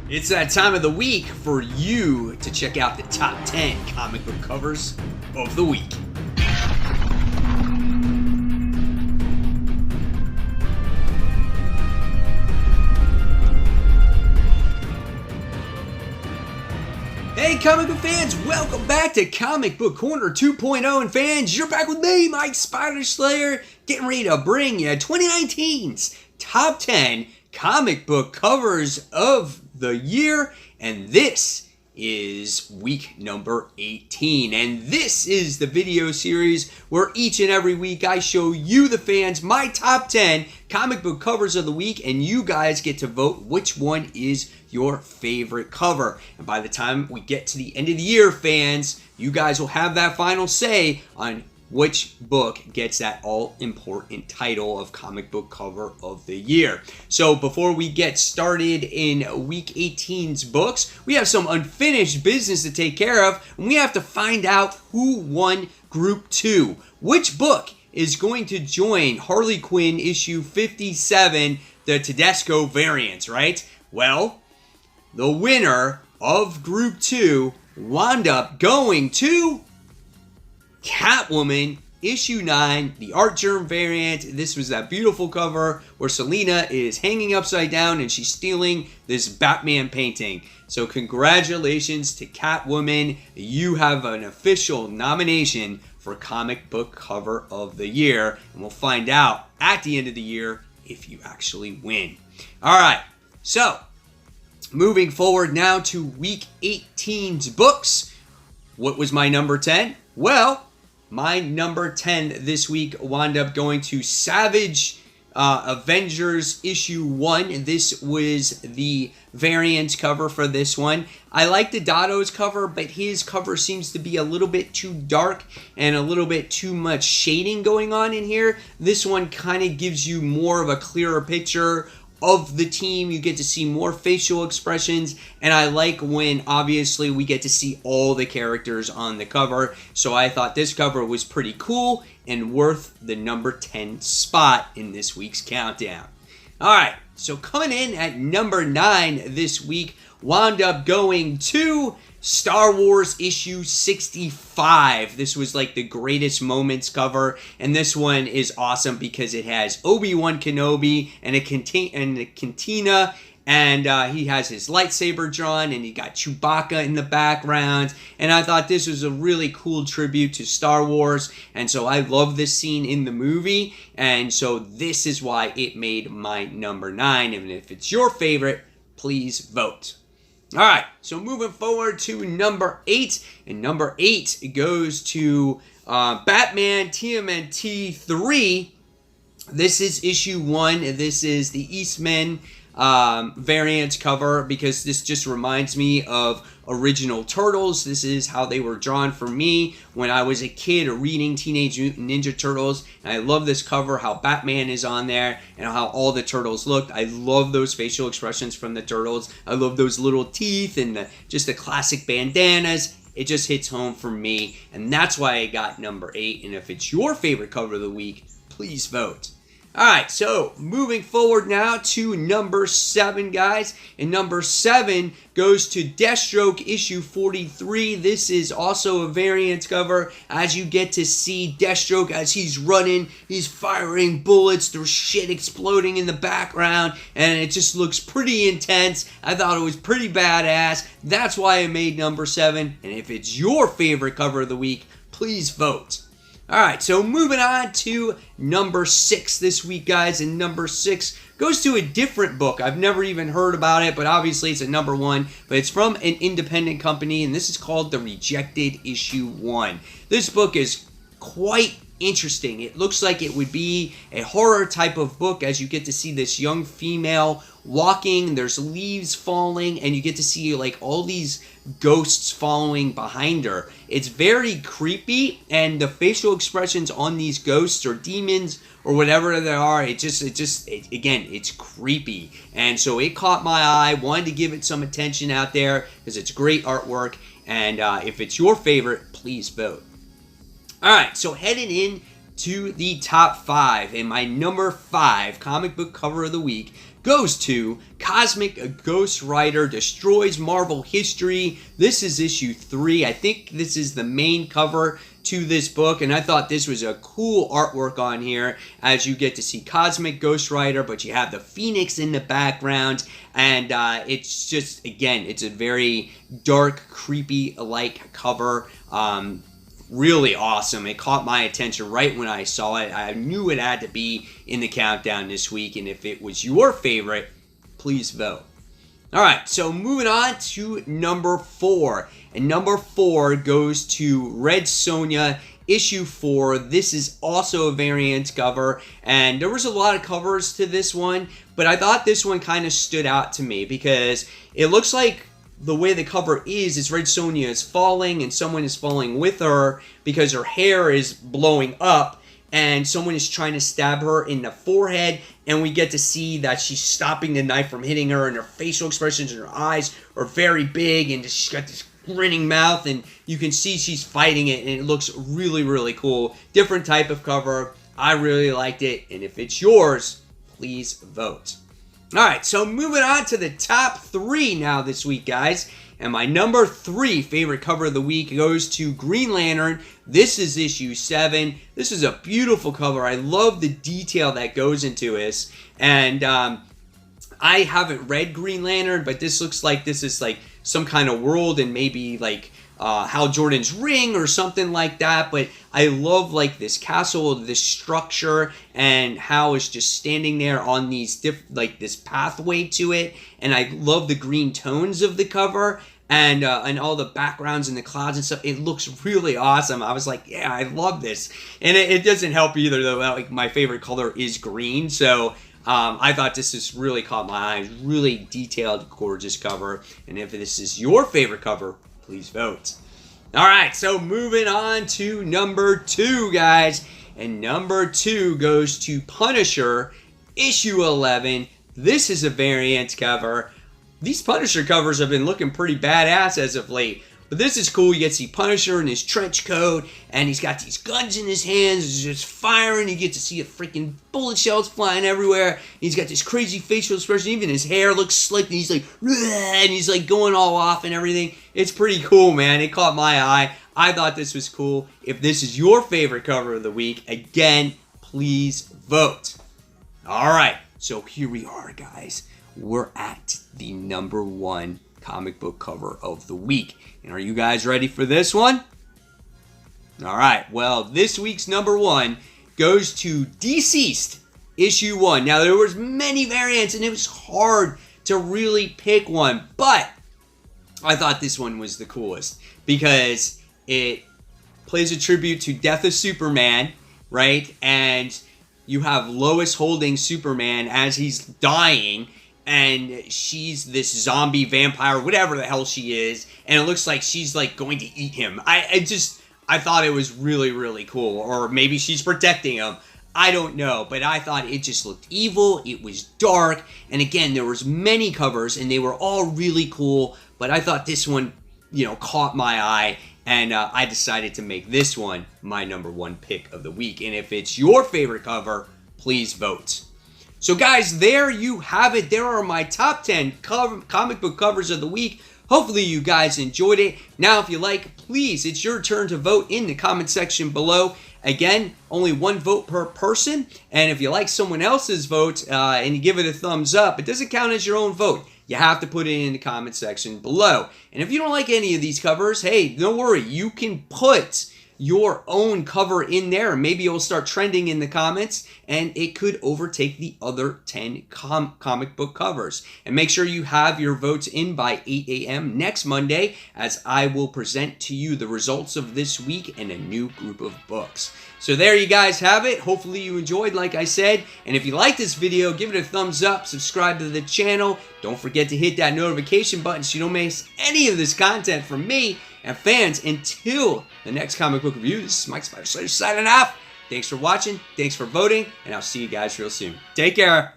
It's that time of the week for you to check out the top 10 comic book covers of the week. Hey comic book fans, welcome back to Comic Book Corner 2.0. And fans, you're back with me, Mike Spider Slayer, getting ready to bring you 2019's top 10 comic book covers of the year. And this is week number 18. And this is the video series where each and every week I show you, the fans, my top 10 comic book covers of the week. And you guys get to vote which one is your favorite cover. And by the time we get to the end of the year, fans, you guys will have that final say on which book gets that all-important title of comic book cover of the year. So before we get started in week 18's books, we have some unfinished business to take care of, and we have to find out who won Group 2. Which book is going to join Harley Quinn issue 57, the Tedesco variant, right? Well, the winner of Group 2 wound up going to Catwoman, issue 9, the Art Germ variant. This was that beautiful cover where Selina is hanging upside down and she's stealing this Batman painting. So congratulations to Catwoman. You have an official nomination for Comic Book Cover of the Year. And we'll find out at the end of the year if you actually win. All right, so moving forward now to week 18's books. What was my number 10? Well, my number 10 this week wound up going to Savage Avengers issue 1. This was the variant cover for this one. I like the Dotto's cover, but his cover seems to be a little bit too dark and a little bit too much shading going on in here. This one kind of gives you more of a clearer picture of the team. You get to see more facial expressions, and I like when obviously we get to see all the characters on the cover. So I thought this cover was pretty cool and worth the number 10 spot in this week's countdown. Alright, so coming in at number 9 this week wound up going to Star Wars issue 65. This was like the greatest moments cover, and this one is awesome because it has Obi-Wan Kenobi and a cantina, and he has his lightsaber drawn, and he got Chewbacca in the background, and I thought this was a really cool tribute to Star Wars, and so I love this scene in the movie, and so this is why it made my number 9, and if it's your favorite, please vote. Alright, so moving forward to number 8, and number 8 goes to Batman TMNT 3. This is issue 1, this is the Eastman variant cover because this just reminds me of original Turtles. This is how they were drawn for me when I was a kid reading Teenage Mutant Ninja Turtles, and I love this cover, how Batman is on there and how all the Turtles looked. I love those facial expressions from the Turtles. I love those little teeth and just the classic bandanas. It just hits home for me, and that's why I got number 8. And if it's your favorite cover of the week, please vote. Alright, so moving forward now to number 7, guys. And number 7 goes to Deathstroke issue 43. This is also a variant cover as you get to see Deathstroke as he's running, he's firing bullets, there's shit exploding in the background, and it just looks pretty intense. I thought it was pretty badass. That's why I made number 7. And if it's your favorite cover of the week, please vote. Alright, so moving on to number 6 this week, guys, and number 6 goes to a different book. I've never even heard about it, but obviously it's a number 1, but it's from an independent company, and this is called The Rejected issue 1. This book is quite interesting. It looks like it would be a horror type of book as you get to see this young female walking, there's leaves falling, and you get to see like all these ghosts following behind her. It's very creepy, and the facial expressions on these ghosts or demons or whatever they are, again, it's creepy. And so it caught my eye, wanted to give it some attention out there because it's great artwork, and if it's your favorite, please vote. Alright, so heading in to the top 5, and my number 5 comic book cover of the week goes to Cosmic Ghost Rider Destroys Marvel History. This is issue 3. I think this is the main cover to this book, and I thought this was a cool artwork on here as you get to see Cosmic Ghost Rider, but you have the Phoenix in the background, and it's just, again, it's a very dark, creepy-like cover. Really awesome. It caught my attention right when I saw it. I knew it had to be in the countdown this week, and if it was your favorite, please vote. Alright, so moving on to number 4. And number 4 goes to Red Sonja, issue 4. This is also a variant cover, and there was a lot of covers to this one, but I thought this one kind of stood out to me because it looks like the way the cover is Red Sonja is falling and someone is falling with her because her hair is blowing up and someone is trying to stab her in the forehead, and we get to see that she's stopping the knife from hitting her, and her facial expressions and her eyes are very big, and she's got this grinning mouth, and you can see she's fighting it, and it looks really, really cool. Different type of cover. I really liked it, and if it's yours, please vote. Alright, so moving on to the top 3 now this week, guys. And my number 3 favorite cover of the week goes to Green Lantern. This is issue 7. This is a beautiful cover. I love the detail that goes into this. And I haven't read Green Lantern, but this looks like this is like some kind of world and maybe like Hal Jordan's ring or something like that. But I love like this castle, this structure, and Hal is just standing there on these like this pathway to it. And I love the green tones of the cover and all the backgrounds and the clouds and stuff. It looks really awesome. I was like, yeah, I love this. And it doesn't help either though. Like my favorite color is green, so I thought this just really caught my eye. Really detailed, gorgeous cover. And if this is your favorite cover, please vote. Alright, so moving on to number 2, guys. And number 2 goes to Punisher, issue 11. This is a variant cover. These Punisher covers have been looking pretty badass as of late. But this is cool. You get to see Punisher in his trench coat, and he's got these guns in his hands. He's just firing. You get to see a freaking bullet shells flying everywhere. He's got this crazy facial expression. Even his hair looks slick, and he's like, and he's like going all off and everything. It's pretty cool, man. It caught my eye. I thought this was cool. If this is your favorite cover of the week, again, please vote. All right, so here we are, guys. We're at the number 1 comic book cover of the week. And are you guys ready for this one? Alright, well, this week's number 1 goes to Deceased, issue 1. Now, there was many variants, and it was hard to really pick one, but I thought this one was the coolest because it plays a tribute to Death of Superman, right? And you have Lois holding Superman as he's dying, and she's this zombie vampire, whatever the hell she is, and it looks like she's like going to eat him. I thought it was really, really cool, or maybe she's protecting him. I don't know, but I thought it just looked evil. It was dark, and again, there was many covers, and they were all really cool, but I thought this one, caught my eye, and I decided to make this one my number 1 pick of the week. And if it's your favorite cover, please vote. So guys, there you have it. There are my top 10 comic book covers of the week. Hopefully you guys enjoyed it. Now if you like, please, it's your turn to vote in the comment section below. Again, only 1 vote per person. And if you like someone else's vote and you give it a thumbs up, it doesn't count as your own vote. You have to put it in the comment section below. And if you don't like any of these covers, hey, don't worry. You can put your own cover in there, and maybe it'll start trending in the comments, and it could overtake the other 10 comic book covers. And make sure you have your votes in by 8 a.m. next Monday, as I will present to you the results of this week and a new group of books. So there you guys have it. Hopefully you enjoyed, like I said. And if you like this video, give it a thumbs up, subscribe to the channel. Don't forget to hit that notification button so you don't miss any of this content from me. And fans, until the next comic book review, this is Mike Spider Slayer signing off. Thanks for watching, thanks for voting, and I'll see you guys real soon. Take care.